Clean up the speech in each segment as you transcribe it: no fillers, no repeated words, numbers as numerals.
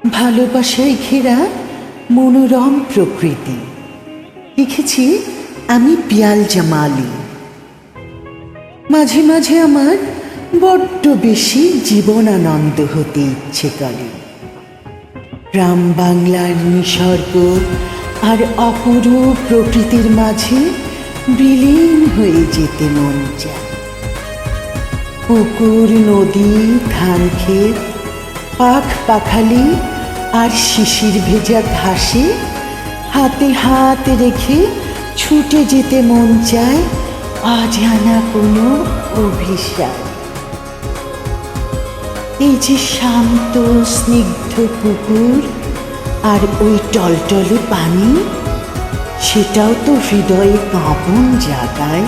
ভালোবাসায় ঘেরা মনোরম প্রকৃতি। লিখেছি আমি পিয়াল জামালি। মাঝে মাঝে আমার বড্ড বেশি জীবনানন্দ হতে ইচ্ছে করে। গ্রাম বাংলার নিসর্গ আর অপরূপ প্রকৃতির মাঝে বিলীন হয়ে যেতে মন চায়। পুকুর, নদী, ধান ক্ষেত, পাখ পাখালি আর শিশির ভেজা ঘাসে হাতে হাত রেখে ছুটে যেতে মন চায় অজানা কোনো অভিশাপ। এই যে শান্ত স্নিগ্ধ পুকুর আর ওই টলটলে পানি, সেটাও তো হৃদয়ে কাঁপন জাগায়।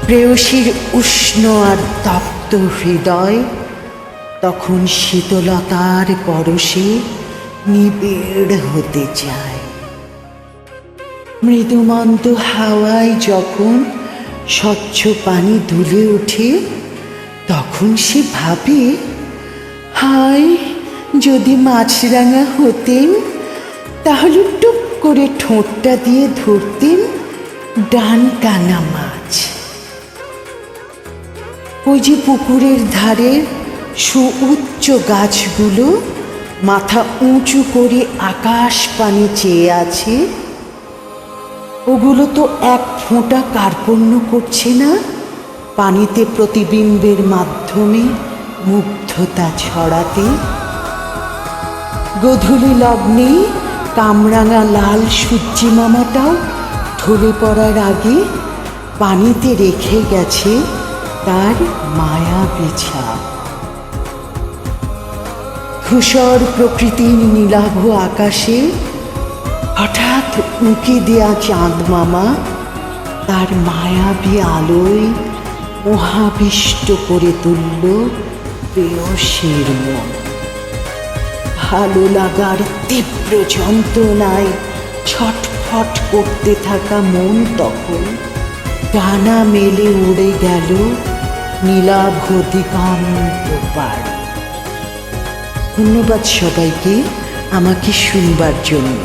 প্রেয়সীর উষ্ণ আর তপ্ত হৃদয় তখন শীতলতার পরশে নিবিড় হতে চায়। মৃদুমন্দ হাওয়ায় যখন স্বচ্ছ পানি দুলে ওঠে, তখন সে ভাবে, হায় যদি মাছরাঙা হতেন, তাহলে টুক করে ঠোঁটটা দিয়ে ধরতেন ডান কানা মাছ। ওই যে পুকুরের ধারের সুউচ্চ গাছগুলো মাথা উঁচু করে আকাশ পানে চেয়ে আছে, ওগুলো তো এক ফোঁটা কার্পণ্য করছে না, পানিতে প্রতিবিম্বের মাধ্যমে মুগ্ধতা ছড়াতে। গোধূলি লগ্নে কামরাঙা লাল সূর্যি মামাটাও ঢলে পড়ার আগে পানিতে রেখে গেছে তার মায়াবী ছাপ। ধূসর প্রকৃতির নীলাভ আকাশে হঠাৎ উঁকি দেয়া চাঁদ মামা তার মায়াবী আলোয় মহাবিষ্ট করে তুলল প্রেয়সীর মন। ভালো লাগার তীব্র যন্ত্রণায় ছটফট করতে থাকা মন তখন ডানা মেলে উড়ে গেল নীলাভ দিগন্ত পাড়ে। ধন্যবাদ সবাইকে আমাকে শুনবার জন্য।